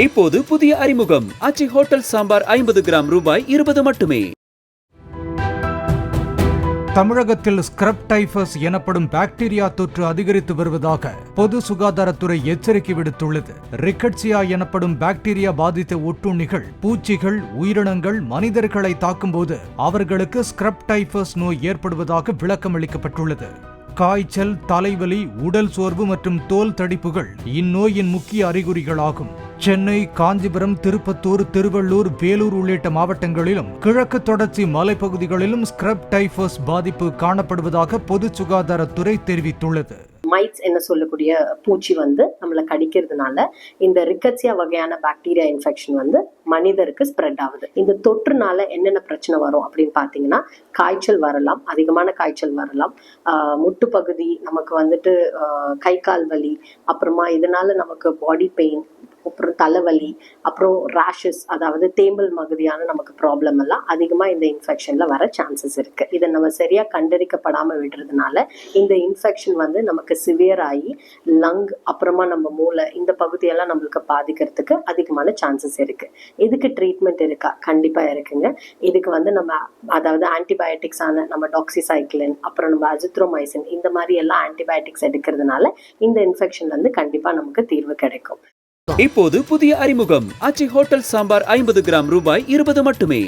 இப்போது புதிய அறிமுகம் ஆச்சி ஹோட்டல் சாம்பார் 50 கிராம் ரூபாய் 20 மட்டுமே. தமிழகத்தில் ஸ்கிரப் டைபஸ் எனப்படும் பாக்டீரியா தொற்று அதிகரித்து வருவதாக பொது சுகாதாரத்துறை எச்சரிக்கை விடுத்துள்ளது. ரிக்கட்சியா எனப்படும் பாக்டீரியா பாதித்த ஒட்டுண்ணிகள், பூச்சிகள், உயிரினங்கள் மனிதர்களை தாக்கும்போது அவர்களுக்கு ஸ்கிரப் டைபஸ் நோய் ஏற்படுவதாக விளக்கம் அளிக்கப்பட்டுள்ளது. காய்ச்சல், தலைவலி, உடல் சோர்வு மற்றும் தோல் தடிப்புகள் இந்நோயின் முக்கிய அறிகுறிகளாகும். சென்னை, காஞ்சிபுரம், திருப்பத்தூர், திருவள்ளூர், வேலூர் உள்ளிட்ட மாவட்டங்களிலும் கிழக்கு தொடர்ச்சி மலைப்பகுதிகளிலும் ஸ்கிரப் டைபஸ் பாதிப்பு காணப்படுவதாக பொது சுகாதாரத்துறை தெரிவித்துள்ளது. மைட்ஸ் என்ன சொல்லக்கூடிய பூச்சி நம்மளை கடிக்கிறதுனால இந்த ரிக்கட்சியா வகையான பாக்டீரியா இன்ஃபெக்ஷன் மனிதருக்கு ஸ்ப்ரெட் ஆகுது. இந்த தொற்றுனால என்னென்ன பிரச்சனை வரும் அப்படின்னு பாத்தீங்கன்னா, காய்ச்சல் வரலாம், அதிகமான காய்ச்சல் வரலாம், முட்டு பகுதி நமக்கு கை கால் வலி, அப்புறமா இதனால நமக்கு பாடி பெயின், அப்புறம் தலைவலி, அப்புறம் ரேஷஸ், அதாவது தேம்பல் மகுதியான நமக்கு ப்ராப்ளம் எல்லாம் அதிகமா இந்த இன்ஃபெக்ஷன்ல வர சான்சஸ் இருக்கு. இதை நம்ம சரியா கண்டறிக்கப்படாம விடுறதுனால இந்த இன்ஃபெக்ஷன் நமக்கு சிவியர் ஆகி லங், அப்புறமா நம்ம மூளை, இந்த பகுதியெல்லாம் நம்மளுக்கு பாதிக்கிறதுக்கு அதிகமான சான்சஸ் இருக்கு. இதுக்கு ட்ரீட்மெண்ட் இருக்கா? கண்டிப்பா இருக்குங்க. இதுக்கு நம்ம அதாவது ஆன்டிபயோட்டிக்ஸ் ஆன நம்ம டாக்ஸிசைக்ளின், அப்புறம் நம்ம அசித்ரோமைசின், இந்த மாதிரி எல்லாம் ஆன்டிபயோட்டிக்ஸ் எடுக்கிறதுனால இந்த இன்ஃபெக்ஷன்ல கண்டிப்பா நமக்கு தீர்வு கிடைக்கும். இப்போது புதிய அறிமுகம் ஆச்சி ஹோட்டல் சாம்பார் 50 கிராம் ரூபாய் 20 மட்டுமே.